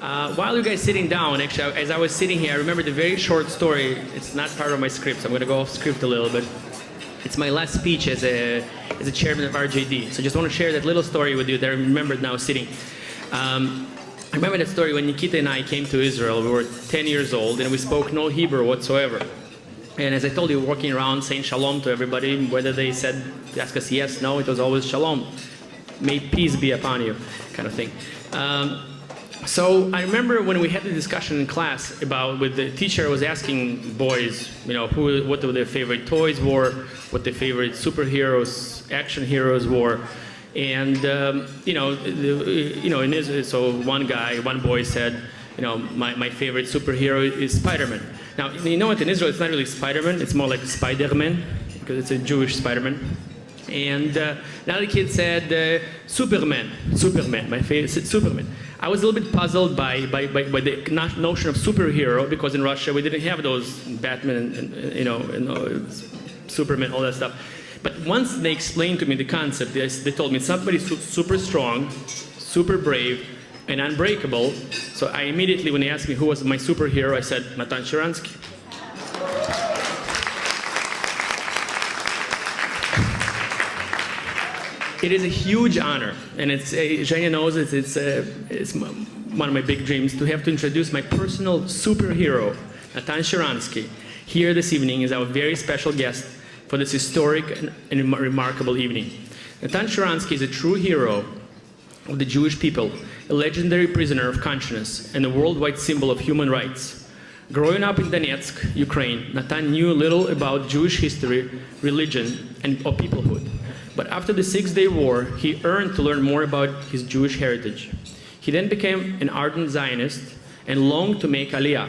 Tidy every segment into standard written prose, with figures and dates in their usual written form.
While you guys sitting down, actually, as I was sitting here, I remember the very short story. It's not part of my script, so I'm going to go off script a little bit. It's my last speech as a chairman of RJD. So I just want to share that little story with you that I remembered now sitting. I remember that story when Nikita and I came to Israel. We were 10 years old, and we spoke no Hebrew whatsoever. And as I told you, walking around saying shalom to everybody, whether they asked us yes, no, it was always shalom. May peace be upon you, kind of thing. So I remember when we had the discussion in class with the teacher was asking boys, what their favorite toys were, what their favorite superheroes, action heroes were. And, in Israel, so one boy said, my favorite superhero is Spider-Man. Now, you know what, in Israel, it's not really Spider-Man, it's more like Spider-Man, because it's a Jewish Spider-Man. And another kid said, Superman, my favorite, Superman. I was a little bit puzzled by the notion of superhero, because in Russia, we didn't have those Batman and Superman, all that stuff. But once they explained to me the concept, they told me somebody super strong, super brave, and unbreakable. So I immediately, when they asked me who was my superhero, I said, Natan Sharansky. It is a huge honor, and Zhenya knows it's one of my big dreams, to have to introduce my personal superhero, Natan Sharansky, here this evening as our very special guest for this historic and remarkable evening. Natan Sharansky is a true hero of the Jewish people, a legendary prisoner of conscience, and a worldwide symbol of human rights. Growing up in Donetsk, Ukraine, Natan knew little about Jewish history, religion, or peoplehood. But after the Six-Day War, he yearned to learn more about his Jewish heritage. He then became an ardent Zionist and longed to make Aliyah.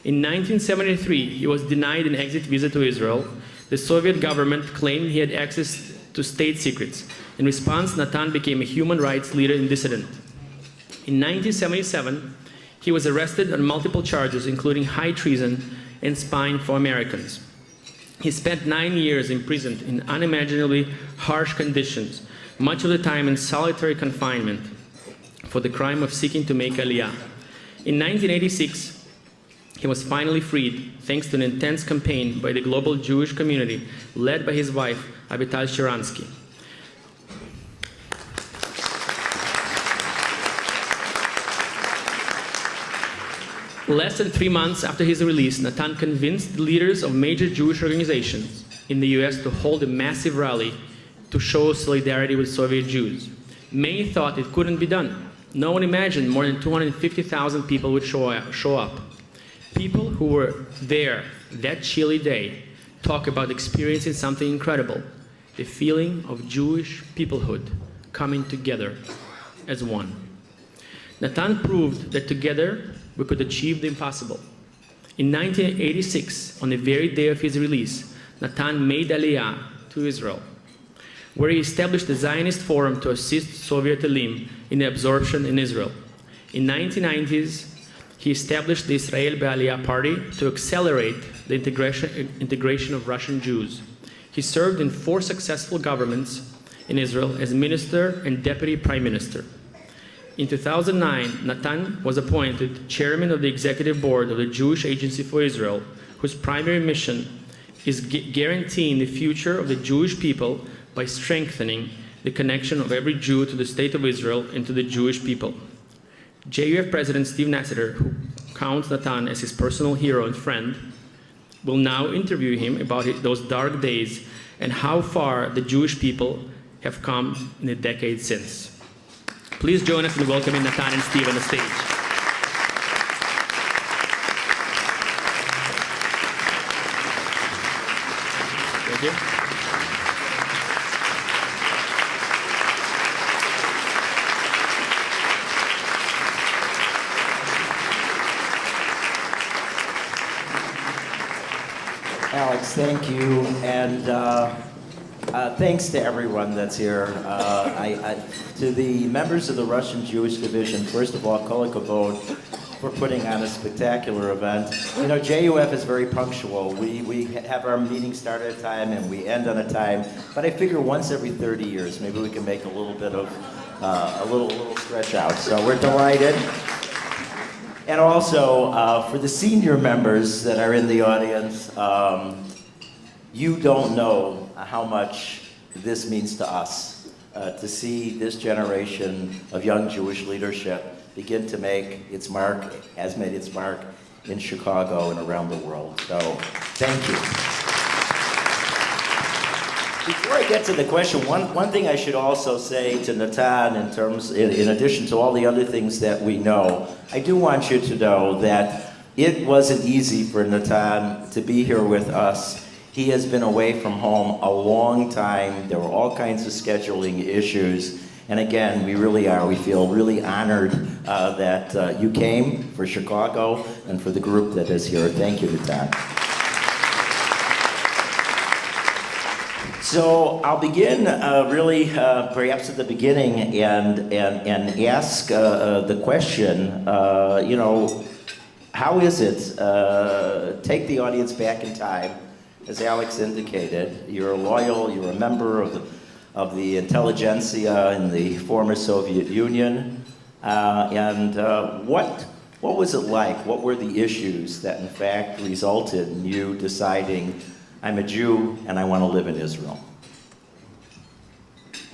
In 1973, he was denied an exit visa to Israel. The Soviet government claimed he had access to state secrets. In response, Natan became a human rights leader and dissident. In 1977, he was arrested on multiple charges, including high treason and spying for Americans. He spent 9 years imprisoned in unimaginably harsh conditions, much of the time in solitary confinement, for the crime of seeking to make Aliyah. In 1986, he was finally freed, thanks to an intense campaign by the global Jewish community, led by his wife, Avital Sharansky. Less than 3 months after his release, Natan convinced the leaders of major Jewish organizations in the US to hold a massive rally to show solidarity with Soviet Jews. Many thought it couldn't be done. No one imagined more than 250,000 people would show up. People who were there that chilly day talk about experiencing something incredible, the feeling of Jewish peoplehood coming together as one. Natan proved that together we could achieve the impossible. In 1986, on the very day of his release, Natan made Aliyah to Israel, where he established the Zionist Forum to assist Soviet Elim in the absorption in Israel. In the 1990s, he established the Israel Be'aliyah Party to accelerate the integration of Russian Jews. He served in 4 successful governments in Israel as minister and deputy prime minister. In 2009, Natan was appointed chairman of the executive board of the Jewish Agency for Israel, whose primary mission is guaranteeing the future of the Jewish people by strengthening the connection of every Jew to the state of Israel and to the Jewish people. JUF President Steve Nasatir, who counts Natan as his personal hero and friend, will now interview him about those dark days and how far the Jewish people have come in the decades since. Please join us in welcoming Natan and Steve on the stage. Thank you. Alex, thank you, and thanks to everyone that's here. To the members of the Russian Jewish Division, first of all, kol hakavod for putting on a spectacular event. You know, JUF is very punctual. We have our meeting start at a time and we end on a time, but I figure once every 30 years, maybe we can make a little bit of, a little stretch out. So we're delighted. And also, for the senior members that are in the audience, you don't know how much this means to us, to see this generation of young Jewish leadership begin to make its mark, has made its mark in Chicago and around the world. So, thank you. Before I get to the question, one thing I should also say to Natan in addition to all the other things that we know, I do want you to know that it wasn't easy for Natan to be here with us. He has been away from home a long time. There were all kinds of scheduling issues. And again, we feel really honored that you came for Chicago and for the group that is here. Thank you, Natan. So I'll begin perhaps at the beginning and ask the question, how is it, take the audience back in time, as Alex indicated, you're loyal, you're a member of the intelligentsia in the former Soviet Union, what was it like? What were the issues that in fact resulted in you deciding, I'm a Jew and I want to live in Israel?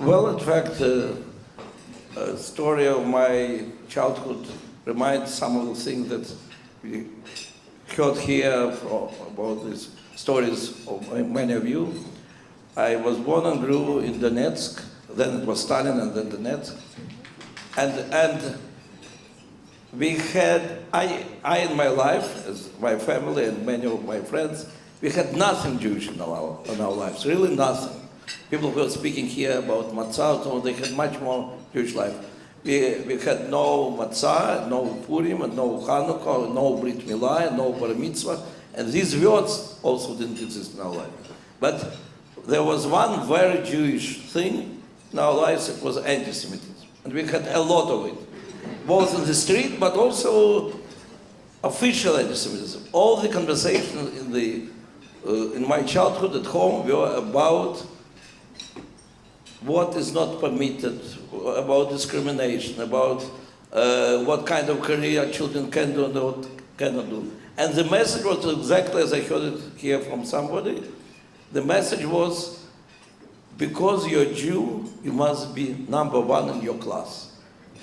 Well, in fact, a story of my childhood reminds some of the things that we heard here about these stories of many of you. I was born and grew in Donetsk, then it was Stalin and then Donetsk. And we had, I in my life, as my family and many of my friends, we had nothing Jewish in our lives, really nothing. People who were speaking here about matzah, so they had much more Jewish life. We had no matzah, no Purim, and no Hanukkah, no Brit Milah, no Bar Mitzvah, and these words also didn't exist in our life. But there was one very Jewish thing in our lives, it was anti-Semitism. And we had a lot of it, both in the street, but also official anti-Semitism. All the conversations in my childhood at home were about what is not permitted, about discrimination, about what kind of career children can do and what cannot do. And the message was exactly as I heard it here from somebody. The message was, because you're a Jew, you must be number one in your class.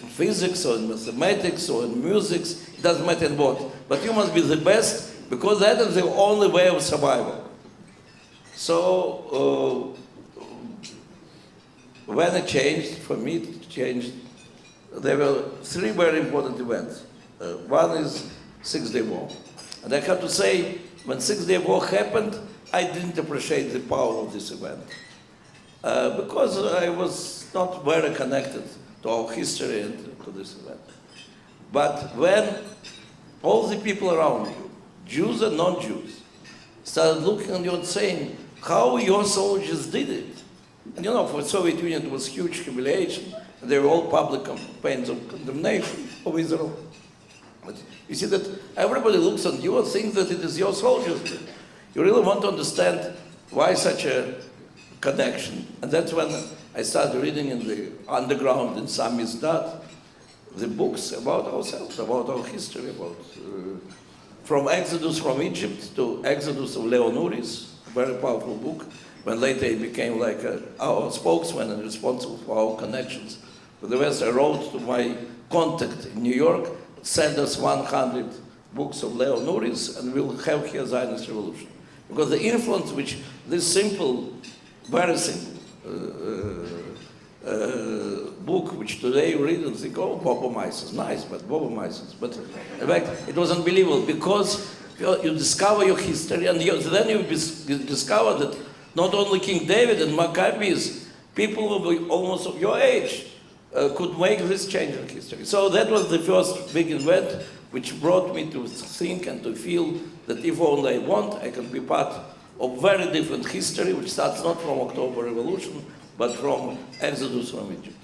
In physics or in mathematics or in music, it doesn't matter in what. But you must be the best, because that is the only way of survival. So, when it changed, for me it changed, there were three very important events. One is Six-Day War. And I have to say, when Six-Day War happened, I didn't appreciate the power of this event. Because I was not very connected to our history and to this event. But when all the people around you, Jews and non-Jews, started looking at you and saying, how your soldiers did it. And for the Soviet Union, it was huge humiliation. And they were all public campaigns of condemnation of Israel. But you see that everybody looks on you and thinks that it is your soldiers. You really want to understand why such a connection. And that's when I started reading in the underground in Samizdat, the books about ourselves, about our history, about from Exodus from Egypt to Exodus of Leonuris, a very powerful book, when later he became like our spokesman and responsible for our connections with the West. I wrote to my contact in New York, send us 100 books of Leonuris and we'll have here Zionist revolution. Because the influence which this simple, very simple book, which today you read and think, oh, Bobo Mises, nice, but Bobo Mises. But in fact, it was unbelievable because you discover your history and then you discover that not only King David and Maccabees, people of almost of your age could make this change in history. So that was the first big event which brought me to think and to feel that if only I want, I can be part of very different history, which starts not from October Revolution, but from Exodus from Egypt.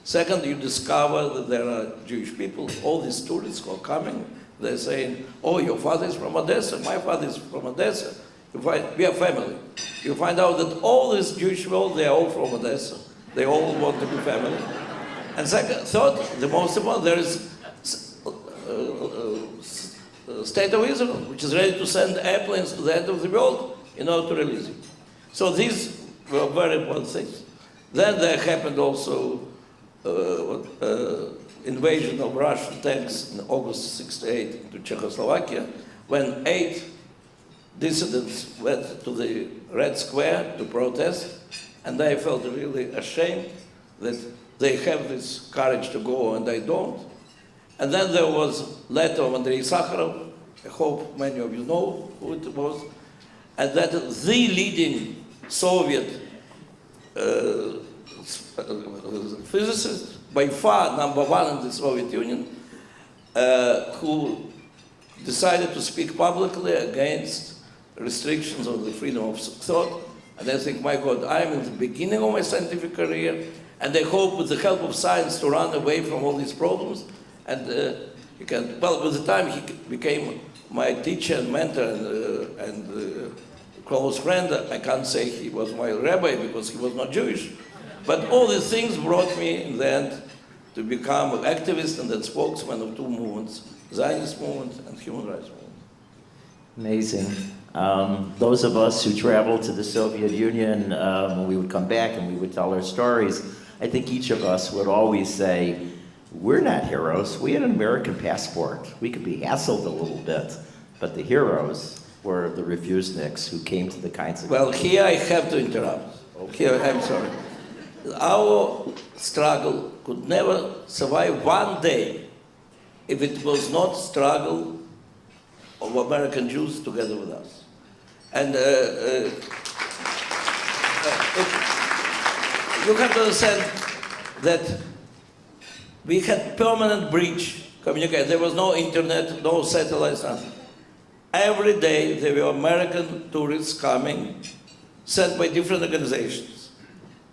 Second, you discover that there are Jewish people, all these tourists who are coming, they're saying, oh, your father is from Odessa, my father is from Odessa. We are family. You find out that all this Jewish world, they are all from Odessa. They all want to be family. And second, third, the most important, there is State of Israel, which is ready to send airplanes to the end of the world in order to release it. So these were very important things. Then there happened also invasion of Russian tanks in August '68 into Czechoslovakia, when 8 dissidents went to the Red Square to protest, and I felt really ashamed that they have this courage to go and I don't. And then there was a letter of Andrei Sakharov, I hope many of you know who it was, and that the leading Soviet physicist, by far #1 in the Soviet Union, who decided to speak publicly against restrictions on the freedom of thought. And I think, my God, I'm in the beginning of my scientific career, and I hope with the help of science to run away from all these problems. And he can, well, with the time he became my teacher and mentor and close friend. I can't say he was my rabbi because he was not Jewish. But all these things brought me in the end to become an activist and then spokesman of two movements, Zionist movement and human rights movement. Amazing. Those of us who traveled to the Soviet Union, when we would come back and we would tell our stories, I think each of us would always say, we're not heroes. We had an American passport. We could be hassled a little bit, but the heroes were the refuseniks who came to the kinds of... Well, here I have to interrupt. Here, I'm sorry. Our struggle could never survive one day if it was not struggle of American Jews together with us. And you have to understand that we had permanent breach communication. There was no internet, no satellites, nothing. Every day there were American tourists coming, sent by different organizations,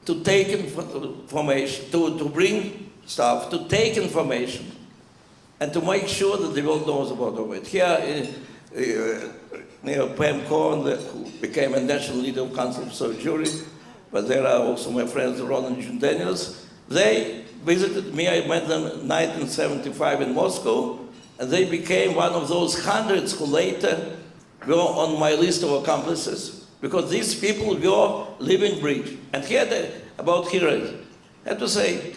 to take information, to bring stuff, to take information, and to make sure that the world knows about it. Here, near Pam Cohen, who became a national leader of Council of Soviet Jewry, but there are also my friends Ron and June Daniels. They visited me. I met them in 1975 in Moscow, and they became one of those hundreds who later were on my list of accomplices, because these people were living bridge. And here about heroes, I have to say,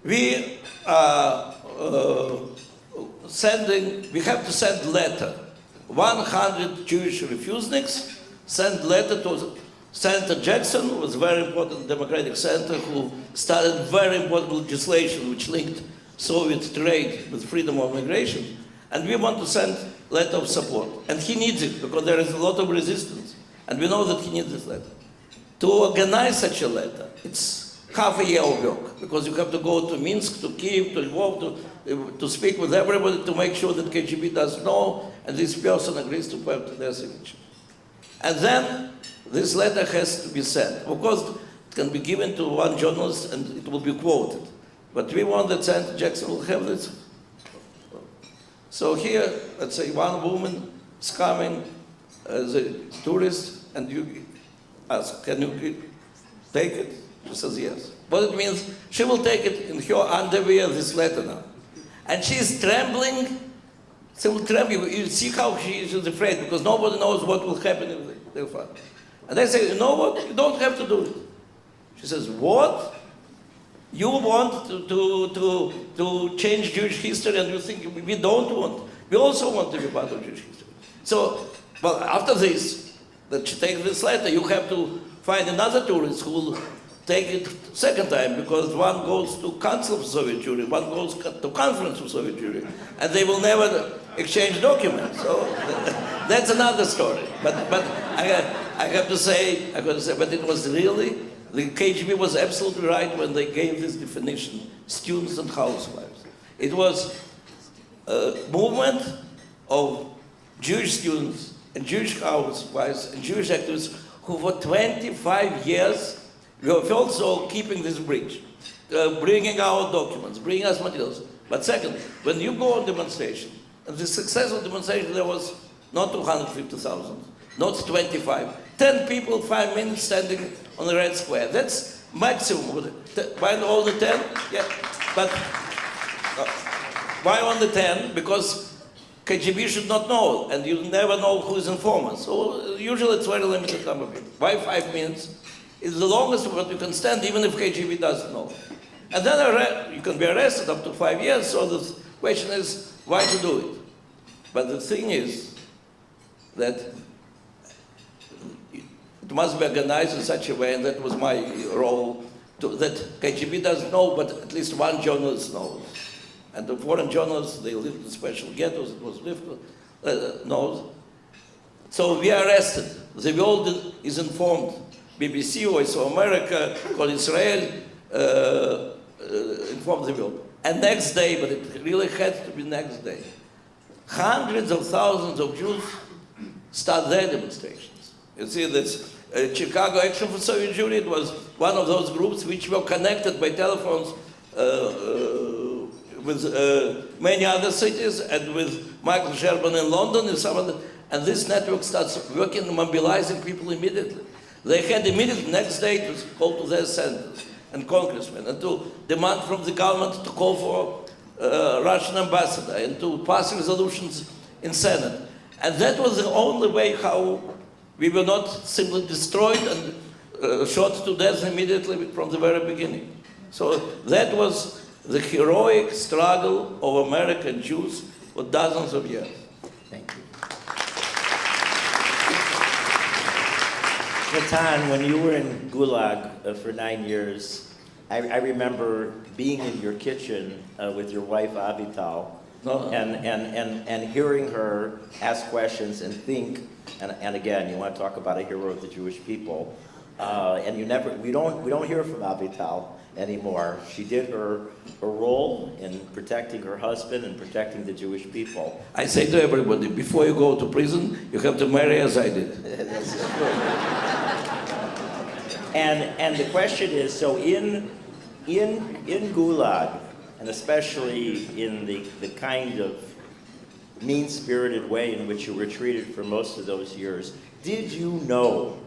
we are we have to send letter. 100 Jewish refuseniks sent letter to Senator Jackson, who was a very important Democratic senator, who started very important legislation which linked Soviet trade with freedom of migration. And we want to send letter of support. And he needs it because there is a lot of resistance. And we know that he needs this letter. To organize such a letter, it's half a year of work, because you have to go to Minsk, to Kyiv, to Lvov, to speak with everybody, to make sure that KGB does know, and this person agrees to put their signature. And then this letter has to be sent. Of course, it can be given to one journalist and it will be quoted. But we want that Senator Jackson will have this. So here, let's say one woman is coming as a tourist, and you ask, can you take it? She says yes. What it means, she will take it in her underwear, this letter now. And she is trembling. She will tremble. You see how she is afraid, because nobody knows what will happen if they find. And I say, you know what? You don't have to do it. She says, what? You want to change Jewish history, and you think we don't want. We also want to be part of Jewish history. So, well, after this, that she takes this letter, you have to find another tourist who will take it second time, because one goes to Council of Soviet Jewry, one goes to Conference of Soviet Jewry, and they will never exchange documents. So that's another story. But I have to say, but it was really, the KGB was absolutely right when they gave this definition, students and housewives. It was a movement of Jewish students and Jewish housewives and Jewish activists who for 25 years were also keeping this bridge, bringing out documents, bringing us materials. But second, when you go on demonstration, and the successful demonstration, there was not 250,000, not 25, 10 people, 5 minutes standing on the Red Square. That's maximum. Why all the 10? Yeah, but why only 10? Because KGB should not know, and you never know who is informant. So usually it's very limited number of people. Why 5 minutes? It's the longest what you can stand, even if KGB doesn't know. And then you can be arrested up to 5 years, so the question is, why to do it? But the thing is that it must be organized in such a way, and that was my role, that KGB doesn't know, but at least one journalist knows. And the foreign journalists, they lived in special ghettos, it was difficult, knows. So we are arrested. The world is informed. BBC, Voice of America, Call Israel, informed the world. And next day, but it really had to be next day, hundreds of thousands of Jews start their demonstrations. You see, this Chicago Action for Soviet Jewry, it was one of those groups which were connected by telephones with many other cities, and with Michael Sherman in London and some other, and this network starts working and mobilizing people immediately. They had immediately next day to call to their senators and congressmen and to demand from the government to call for Russian ambassador and to pass resolutions in Senate. And that was the only way how we were not simply destroyed and shot to death immediately from the very beginning. So that was the heroic struggle of American Jews for dozens of years. Thank you. Natan, when you were in Gulag for 9 years, I remember being in your kitchen with your wife Avital, and hearing her ask questions and think, and again, you want to talk about a hero of the Jewish people, and we don't hear from Avital anymore. She did her role in protecting her husband and protecting the Jewish people. I say to everybody, before you go to prison, you have to marry as I did. And the question is, so in Gulag, and especially in the kind of mean-spirited way in which you were treated for most of those years, did you know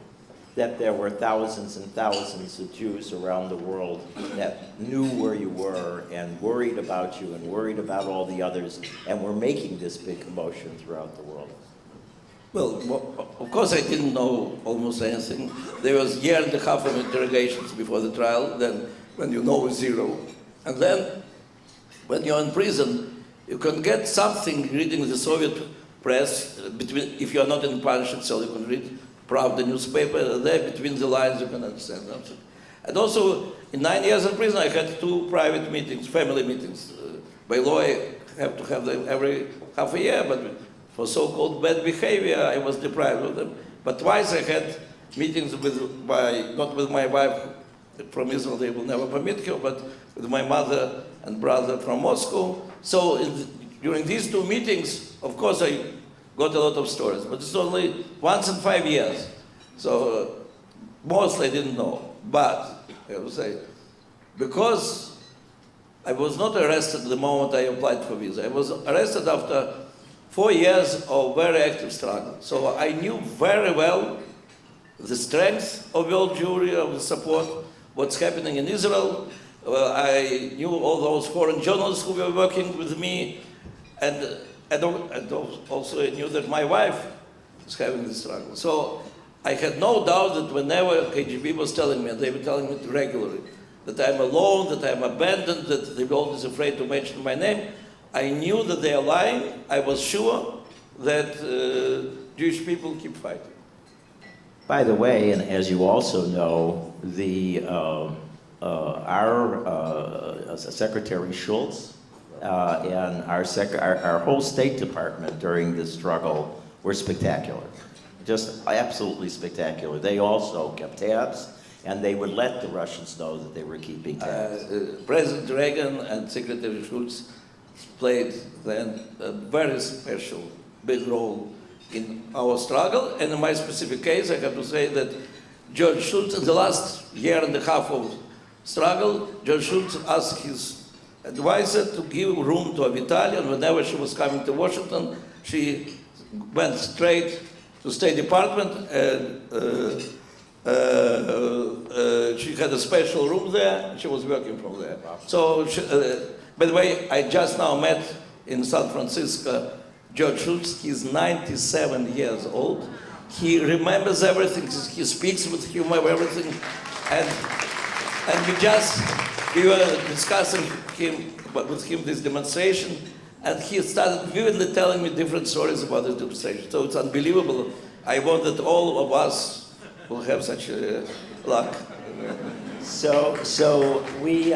that there were thousands and thousands of Jews around the world that knew where you were and worried about you and worried about all the others and were making this big commotion throughout the world? Well, of course I didn't know almost anything. There was a year and a half of interrogations before the trial, then when you know zero. And then when you're in prison, you can get something reading the Soviet press, if you're not in punishment cell, you can read Pravda newspaper, there between the lines you can understand something. And also, in 9 years in prison, I had 2 private meetings, family meetings. By law, I have to have them every half a year, but for so-called bad behavior, I was deprived of them. But twice I had meetings not with my wife from Israel, they will never permit her, but with my mother and brother from Moscow. So during these 2 meetings, of course, I got a lot of stories, but it's only once in 5 years. So mostly I didn't know. But I would say, because I was not arrested the moment I applied for visa. I was arrested after 4 years of very active struggle. So I knew very well the strength of world Jewry, of the support, what's happening in Israel. I knew all those foreign journalists who were working with me, and also I knew that my wife was having this struggle. So I had no doubt that whenever KGB was telling me, and they were telling me regularly, that I'm alone, that I'm abandoned, that the world is afraid to mention my name, I knew that they are lying. I was sure that Jewish people keep fighting. By the way, and as you also know, our Secretary Schultz and our whole State Department during this struggle were spectacular, just absolutely spectacular. They also kept tabs, and they would let the Russians know that they were keeping tabs. President Reagan and Secretary Schultz played then a very special, big role in our struggle. And in my specific case, I have to say that George Schultz, in the last year and a half of struggle, George Schultz asked his advisor to give room to Avital, and whenever she was coming to Washington, she went straight to State Department, and she had a special room there, and she was working from there. So, by the way, I just now met in San Francisco George Shultz. He's 97 years old. He remembers everything. He speaks with humor, everything. And we were discussing with him this demonstration, and he started vividly telling me different stories about this demonstration. So it's unbelievable. I want that all of us will have such luck. So we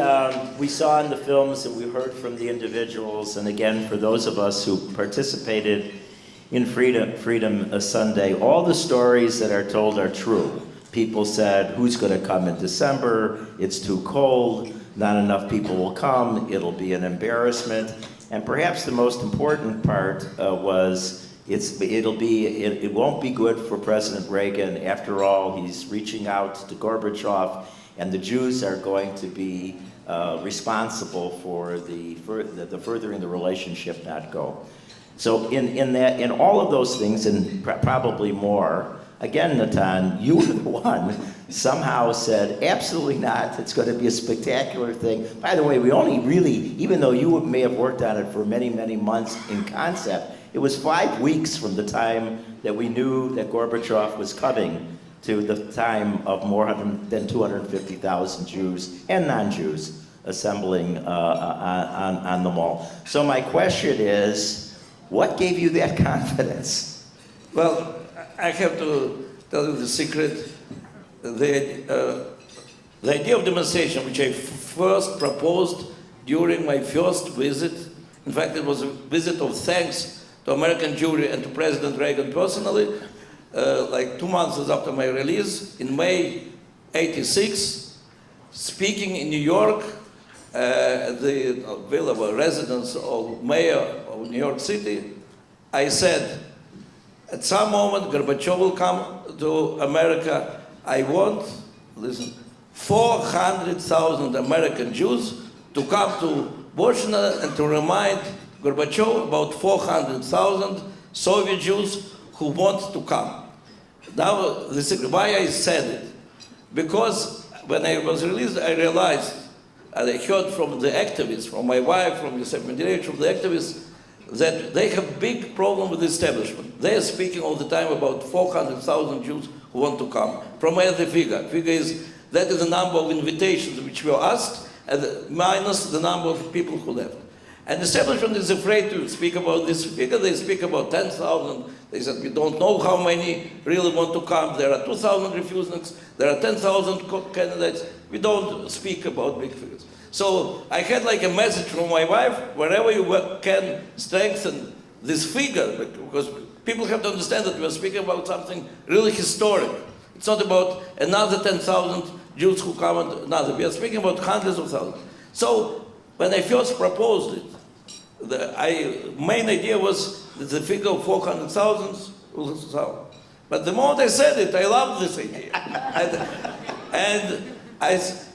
saw in the films and we heard from the individuals, and again, for those of us who participated in Freedom Sunday, all the stories that are told are true. People said, who's going to come in December? It's too cold. Not enough people will come. It'll be an embarrassment. And perhaps the most important part was it won't be good for President Reagan. After all, he's reaching out to Gorbachev, and the Jews are going to be responsible for the furthering the relationship not go. So in all of those things, and probably more, again, Natan, you were the one somehow said, absolutely not, it's going to be a spectacular thing. By the way, we only really, even though you may have worked on it for many, many months in concept, it was 5 weeks from the time that we knew that Gorbachev was coming to the time of more than 250,000 Jews and non-Jews assembling on the mall. So my question is, what gave you that confidence? Well, I have to tell you the secret. The idea of demonstration, which I first proposed during my first visit, in fact, it was a visit of thanks to American Jewry and to President Reagan personally, like 2 months after my release, in May '86, speaking in New York, at the available residence of Mayor of New York City, I said, at some moment, Gorbachev will come to America. I want, listen, 400,000 American Jews to come to Washington and to remind Gorbachev about 400,000 Soviet Jews who want to come. Now, why I said it? Because when I was released, I realized, and I heard from the activists, from my wife, from Yosef Mendelevich, from the activists, that they have big problem with the establishment. They are speaking all the time about 400,000 Jews who want to come. From where the figure? Figure is, that is the number of invitations which were asked, and minus the number of people who left. And the establishment is afraid to speak about this figure. They speak about 10,000. They said, we don't know how many really want to come. There are 2,000 refuseniks. There are 10,000 candidates. We don't speak about big figures. So I had like a message from my wife, wherever you can strengthen this figure, because people have to understand that we are speaking about something really historic. It's not about another 10,000 Jews who come and another. We are speaking about hundreds of thousands. So when I first proposed it, the main idea was that the figure of 400,000 will sound. But the moment I said it, I loved this idea.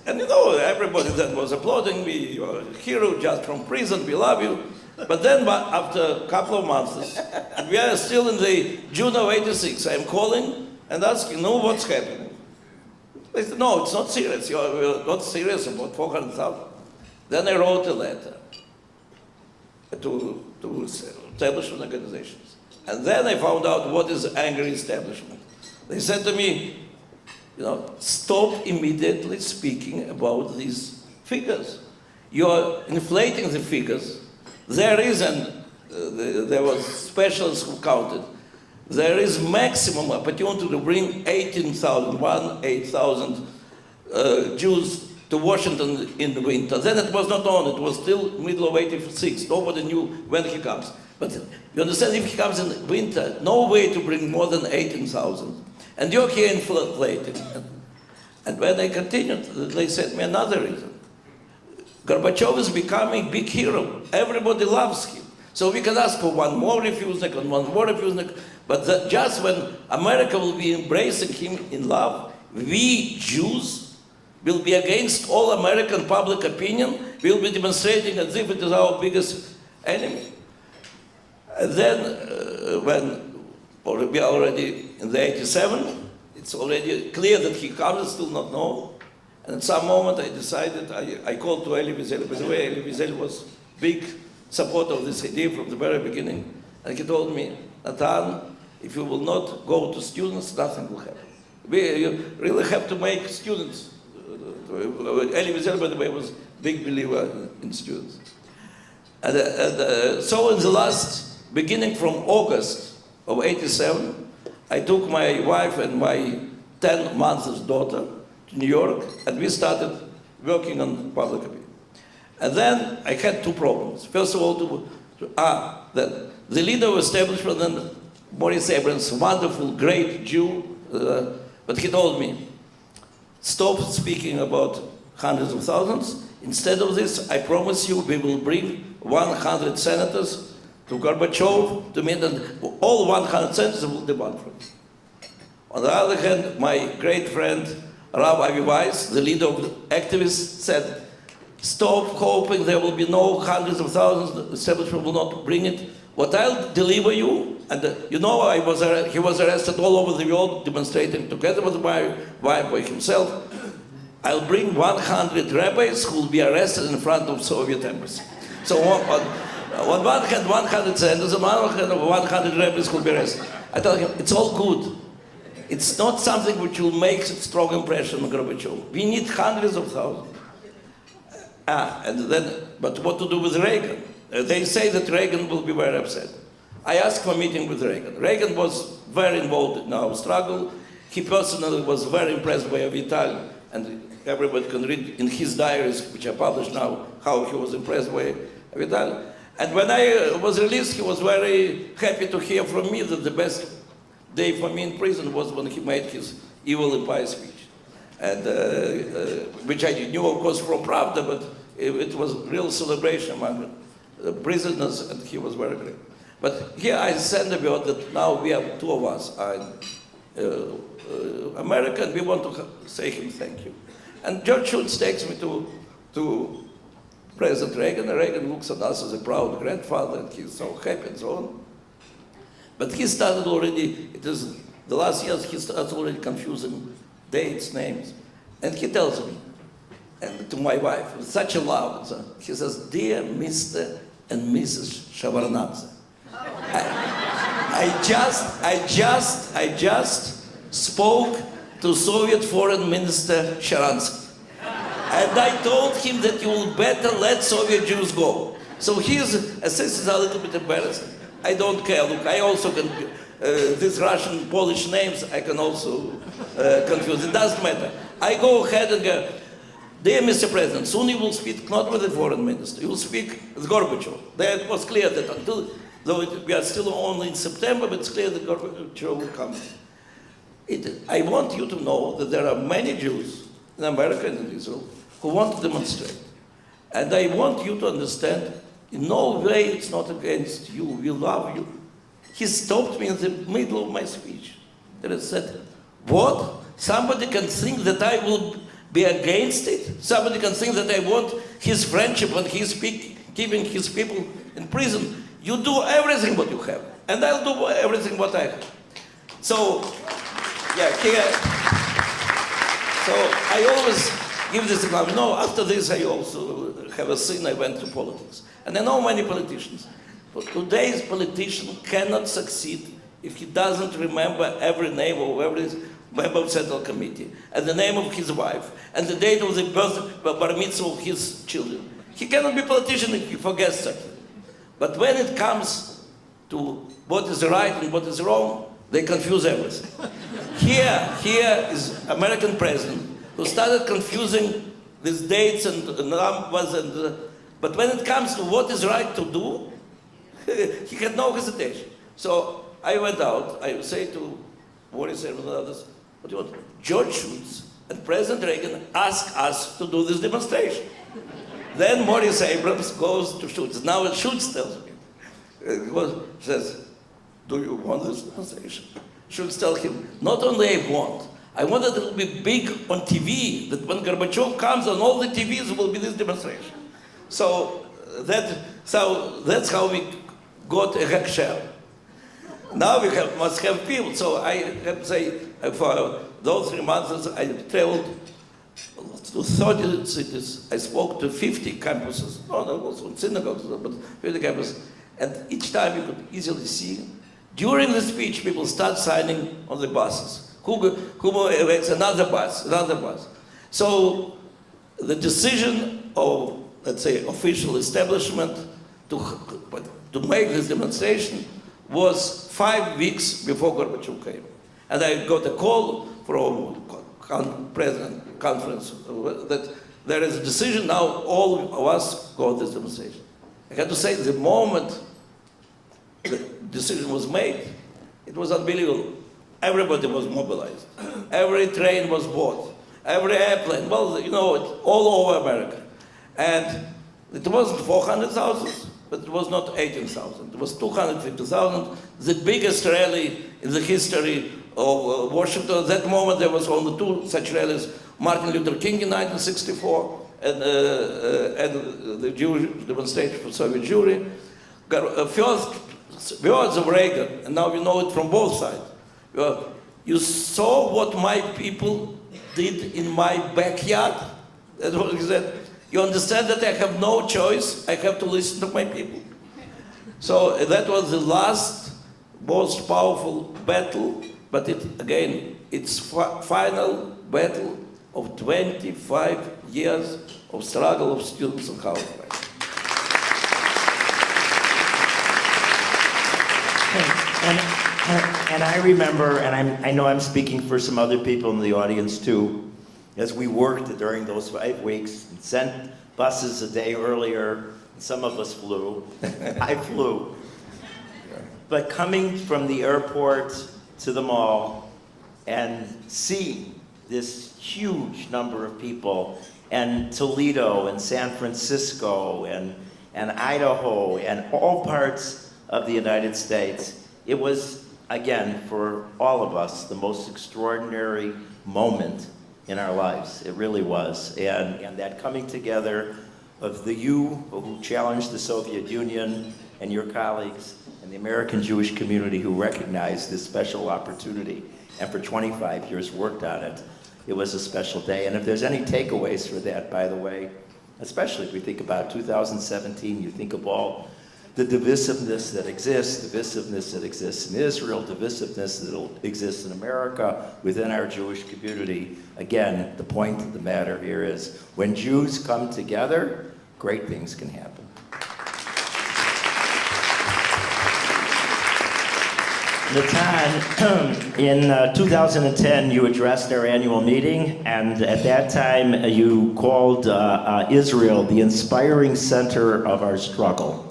And you know, everybody then was applauding me, you're a hero just from prison, we love you. But then after a couple of months, and we are still in the June of '86, I'm calling and asking, no, what's happening? They said, no, it's not serious, you're not serious about 400,000. Then I wrote a letter to establishment organizations. And then I found out what is angry establishment. They said to me, you know, stop immediately speaking about these figures. You're inflating the figures. There is, there was specialists who counted, there is maximum opportunity to bring 8,000 Jews to Washington in the winter. Then it was not on, it was still middle of '86. Nobody knew when he comes. But you understand, if he comes in winter, no way to bring more than 18,000. And you're here inflating. And when I continued, they said me another reason. Gorbachev is becoming a big hero. Everybody loves him. So we can ask for one more refusenik and one more refusenik, but just when America will be embracing him in love, we Jews will be against all American public opinion. We'll be demonstrating as if it is our biggest enemy. And then when we are already in the '87, it's already clear that he comes, still not know. And at some moment I decided, I called to Elie Wiesel. By the way, Elie Wiesel was big supporter of this idea from the very beginning. And he told me, Natan, if you will not go to students, nothing will happen. You really have to make students. Elie Wiesel, by the way, was a big believer in students. So in the last, beginning from August of '87, I took my wife and my 10-month daughter to New York, and we started working on public opinion. And then I had two problems. First of all, that the leader of establishment, then Maurice Abrams, wonderful, great Jew, but he told me, stop speaking about hundreds of thousands. Instead of this, I promise you, we will bring 100 senators to Gorbachev to meet, and all 100 senators will demand from him. On the other hand, my great friend, Rav Avi Weiss, the leader of the activists, said, stop hoping there will be no hundreds of thousands, the establishment will not bring it. What I'll deliver you, and you know he was arrested all over the world demonstrating together with my wife by himself. I'll bring 100 rabbis who will be arrested in front of Soviet embassy. So on one hand, 100 senators, on one hand, 100 rabbis will be arrested. I told him, it's all good. It's not something which will make a strong impression on Gorbachev. We need hundreds of thousands. But what to do with Reagan? They say that Reagan will be very upset. I asked for a meeting with Reagan. Reagan was very involved in our struggle. He personally was very impressed by Avital, and everybody can read in his diaries, which are published now, how he was impressed by Avital. And when I was released, he was very happy to hear from me that the best day for me in prison was when he made his evil empire speech. And, which I knew, of course, from Pravda, but it was a real celebration among the prisoners, and he was very great. But here I send a word that now we have two of us are in America, and we want to say him thank you. And George Shultz takes me to President Reagan, and Reagan looks at us as a proud grandfather, and he's so happy and so on. But he started already, the last years, he started already confusing dates, names. And he tells me, and to my wife, with such a love, he says, dear Mr. and Mrs. Sharansky. I just spoke to Soviet Foreign Minister Sharansky. And I told him that you will better let Soviet Jews go. So his assistants are a little bit embarrassed. I don't care. Look, I also can, these Russian, Polish names, I can also confuse. It doesn't matter. I go ahead and go, dear Mr. President, soon you will speak not with the foreign minister, you will speak with Gorbachev. There it was clear that until, though we are still only in September, but it's clear that Gorbachev will come. I want you to know that there are many Jews in America and in Israel who want to demonstrate. And I want you to understand, in no way it's not against you, we love you. He stopped me in the middle of my speech. And he said, what? Somebody can think that I will be against it? Somebody can think that I want his friendship and his keeping his people in prison. You do everything what you have, and I'll do everything what I have. So, yeah, here. So I always give this example. No, after this I also have a sin, I went to politics. And I know many politicians. But today's politician cannot succeed if he doesn't remember every name of every member of Central Committee, and the name of his wife, and the date of the birth, bar mitzvah of his children. He cannot be a politician if he forgets something. But when it comes to what is right and what is wrong, they confuse everything. Here is American president who started confusing these dates and numbers, but when it comes to what is right to do, he had no hesitation. So I went out, I say to Boris and others, what do you want? George Shultz and President Reagan asked us to do this demonstration. Then Maurice Abrams goes to Shultz. Now Shultz tells me, he says, do you want this demonstration? Shultz tells him, not only I want that it will be big on TV, that when Gorbachev comes on all the TVs will be this demonstration. So that's how we got a Hekshel. Now we must have people. So I have to say, for those 3 months, I traveled to 30 cities. I spoke to 50 campuses. No, also synagogues, but 50 campuses. And each time you could easily see, during the speech, people start signing on the buses. Who elects another bus, another bus. So the decision of, let's say, official establishment to make this demonstration was 5 weeks before Gorbachev came. And I got a call from President Conference that there is a decision now, all of us go to this demonstration. I had to say, the moment the decision was made, it was unbelievable. Everybody was mobilized. Every train was bought. Every airplane, well, you know, all over America. And it wasn't 400,000, but it was not 18,000. It was 250,000, the biggest rally in the history of Washington. At that moment, there was only 2 such rallies, Martin Luther King in 1964, and the Jewish demonstration for Soviet Jewry. First words of Reagan, and now we know it from both sides. You saw what my people did in my backyard. That's what he said. You understand that I have no choice. I have to listen to my people. So that was the last, most powerful battle, but it's final battle of 25 years of struggle of students of Holocaust. And I remember, and I know I'm speaking for some other people in the audience too, as we worked during those 5 weeks and sent buses a day earlier. Some of us flew. I flew. But coming from the airport to the mall and seeing this huge number of people, and Toledo and San Francisco and Idaho and all parts of the United States, it was, again, for all of us, the most extraordinary moment in our lives. It really was. And that coming together of you who challenged the Soviet Union and your colleagues and the American Jewish community who recognized this special opportunity and for 25 years worked on it, it was a special day. And if there's any takeaways for that, by the way, especially if we think about 2017, you think of all the divisiveness that exists in Israel, divisiveness that exists in America, within our Jewish community. Again, the point of the matter here is when Jews come together, great things can happen. Natan, in 2010, you addressed our annual meeting, and at that time, you called Israel the inspiring center of our struggle.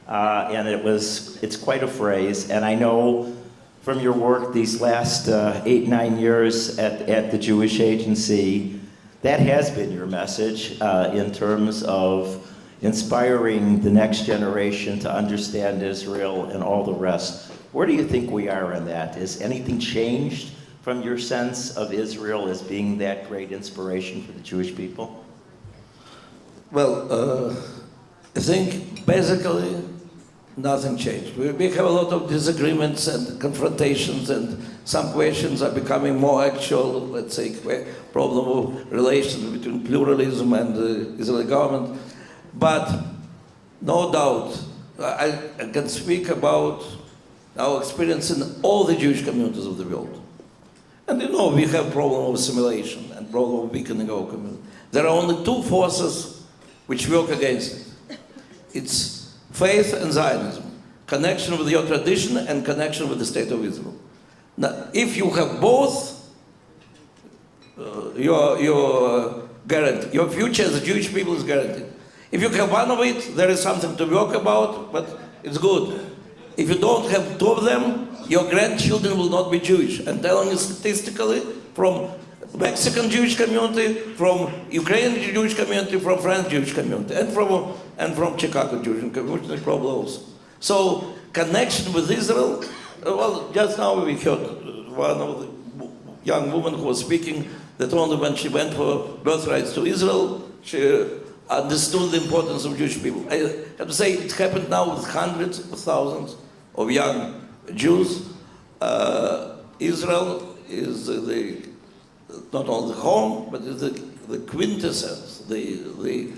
And it's quite a phrase, and I know from your work these last 8-9 years at the Jewish Agency, that has been your message in terms of inspiring the next generation to understand Israel and all the rest. Where do you think we are in that? Has anything changed from your sense of Israel as being that great inspiration for the Jewish people? Well, I think basically nothing changed. We have a lot of disagreements and confrontations, and some questions are becoming more actual, let's say, problem of relations between pluralism and the Israeli government. But no doubt, I can speak about our experience in all the Jewish communities of the world. And you know, we have problem of assimilation and problem of weakening our community. There are only 2 forces which work against it. It's faith and Zionism, connection with your tradition and connection with the state of Israel. Now, if you have both, your future as a Jewish people is guaranteed. If you have one of it, there is something to work about, but it's good. If you don't have 2 of them, your grandchildren will not be Jewish. I'm telling you statistically, from Mexican Jewish community, from Ukrainian Jewish community, from French Jewish community, and from Chicago Jewish community, probably also. So connection with Israel, well, just now we heard one of the young women who was speaking that only when she went for birthrights to Israel, she understood the importance of Jewish people. I have to say, it happened now with hundreds of thousands of young Jews. Israel is not only the home, but is the quintessence, the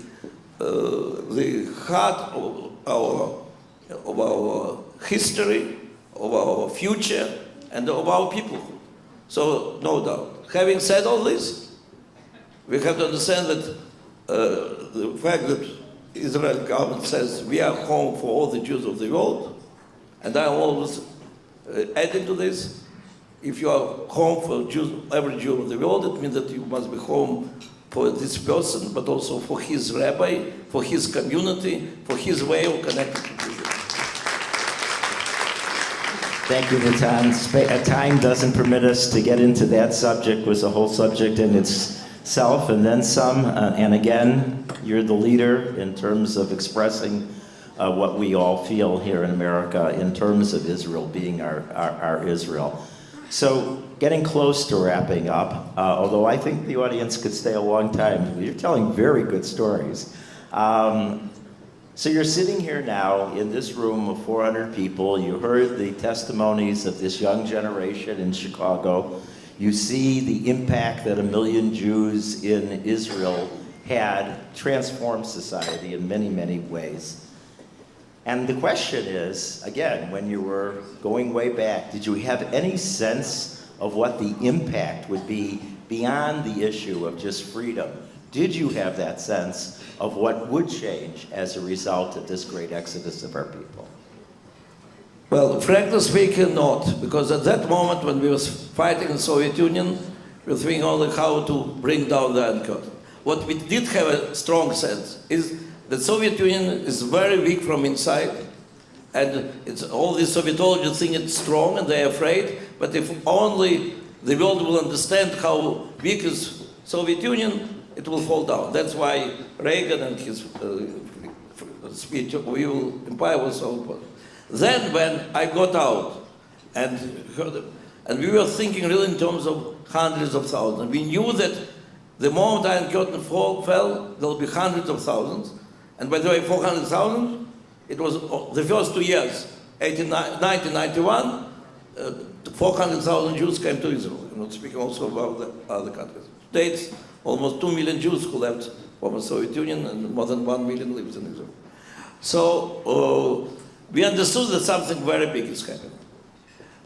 heart of our of our history, of our future, and of our people. So, no doubt. Having said all this, we have to understand that the fact that Israel government says we are home for all the Jews of the world, and I'm always adding to this, if you are home for Jews, every Jew of the world, it means that you must be home for this person, but also for his rabbi, for his community, for his way of connecting to people. Thank you, Natan. Time doesn't permit us to get into that subject, was a whole subject in itself, and then some. And again, you're the leader in terms of expressing what we all feel here in America in terms of Israel being our Israel. So, getting close to wrapping up, although I think the audience could stay a long time. You're telling very good stories. So you're sitting here now in this room of 400 people. You heard the testimonies of this young generation in Chicago. You see the impact that 1 million Jews in Israel had transformed society in many, many ways. And the question is, again, when you were going way back, did you have any sense of what the impact would be beyond the issue of just freedom? Did you have that sense of what would change as a result of this great exodus of our people? Well, frankly speaking, not. Because at that moment when we were fighting in the Soviet Union, we were thinking only how to bring down the Iron Curtain. What we did have a strong sense is the Soviet Union is very weak from inside, and it's all these Sovietologists think it's strong and they're afraid, but if only the world will understand how weak is Soviet Union, it will fall down. That's why Reagan and his speech of evil empire was so important. Then when I got out and heard, and we were thinking really in terms of hundreds of thousands, we knew that the moment Iron Curtain fell, there will be hundreds of thousands. And by the way, 400,000, it was the first 2 years, 1991, 400,000 Jews came to Israel. I'm not speaking also about the other countries. Today, it's almost 2 million Jews who left former Soviet Union, and more than 1 million lives in Israel. So we understood that something very big is happening.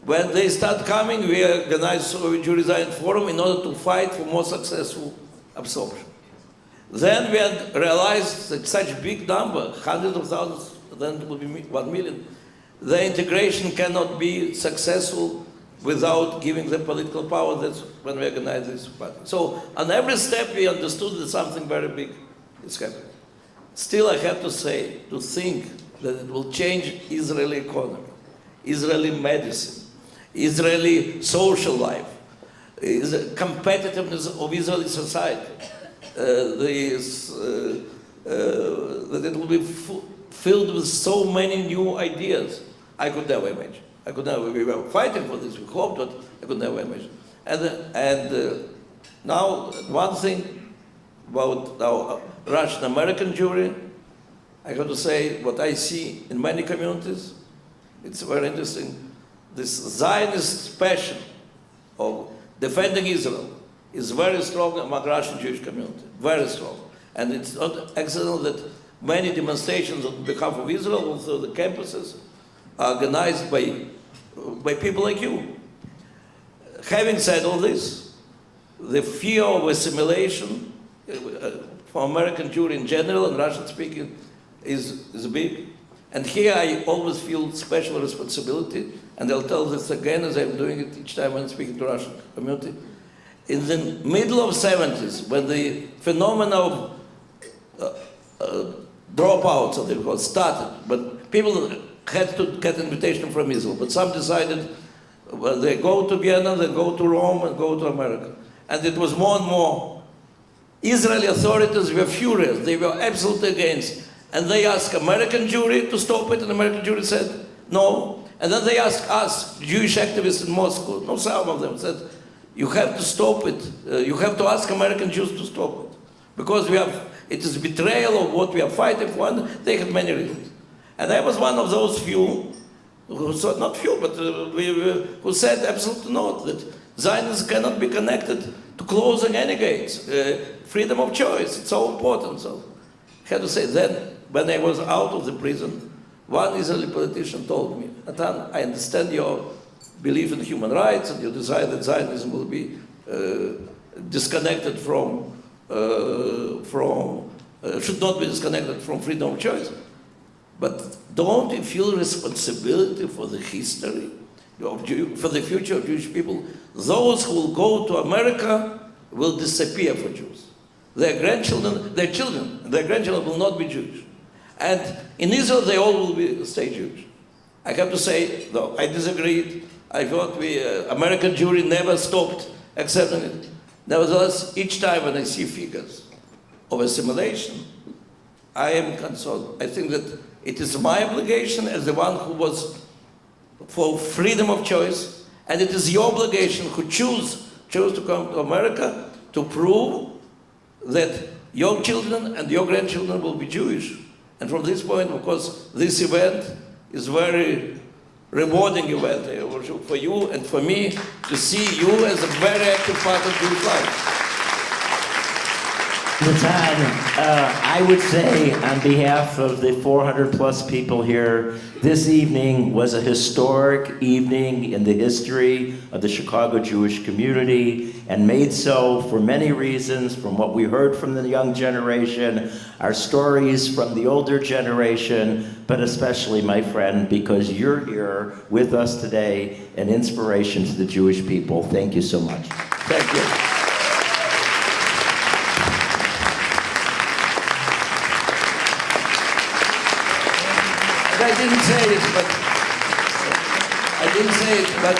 When they start coming, we organized Soviet Jew Resilient Forum in order to fight for more successful absorption. Then we had realized that such a big number, hundreds of thousands, then it will be 1 million, the integration cannot be successful without giving them political power. That's when we organized this party. So on every step we understood that something very big is happening. Still, I have to say, to think that it will change Israeli economy, Israeli medicine, Israeli social life, the competitiveness of Israeli society, that it will be filled with so many new ideas. I could never imagine. I could never. We were fighting for this. We hoped, but I could never imagine. And now one thing about our Russian American Jewry, I have to say what I see in many communities. It's very interesting. This Zionist passion of defending Israel is very strong among Russian Jewish community, very strong. And it's not accidental that many demonstrations on behalf of Israel, also the campuses, are organized by people like you. Having said all this, the fear of assimilation for American Jewry in general and Russian speaking is big. And here I always feel special responsibility, and I'll tell this again as I'm doing it each time when speaking to Russian community. In the middle of 70s, when the phenomenon of dropouts, so they were called, started, but people had to get invitation from Israel, but some decided, well, they go to Vienna, they go to Rome, and go to America. And it was more and more. Israeli authorities were furious. They were absolutely against. And they asked American Jewry to stop it, and American Jewry said no. And then they asked us, Jewish activists in Moscow, no, some of them said, you have to stop it. You have to ask American Jews to stop it. Because it is betrayal of what we are fighting for, and they have many reasons. And I was one of those few, not few, but who said absolutely not, that Zionism cannot be connected to closing any gates. Freedom of choice, it's so important. So I had to say then, when I was out of the prison, One Israeli politician told me, Natan, I understand your belief in human rights and your desire that Zionism will be disconnected should not be disconnected from freedom of choice. But don't you feel responsibility for the history, for the future of Jewish people? Those who will go to America will disappear for Jews. Their grandchildren, their grandchildren will not be Jewish. And in Israel, they all will stay Jewish. I have to say, though, I disagreed. I thought American Jewry never stopped accepting it. Nevertheless, each time when I see figures of assimilation, I am concerned. I think that it is my obligation as the one who was for freedom of choice, and it is your obligation who chose to come to America to prove that your children and your grandchildren will be Jewish. And from this point, of course, this event is very rewarding event for you and for me to see you as a very active part of Jewish life. Natan, I would say on behalf of the 400 plus people here, this evening was a historic evening in the history of the Chicago Jewish community, and made so for many reasons, from what we heard from the young generation, our stories from the older generation, but especially, my friend, because you're here with us today, an inspiration to the Jewish people. Thank you so much. Thank you. I didn't say it, but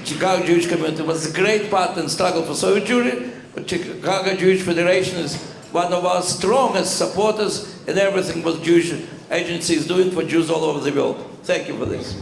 Chicago Jewish community was a great part in struggle for Soviet Jewry. But Chicago Jewish Federation is one of our strongest supporters in everything what Jewish agency is doing for Jews all over the world. Thank you for this.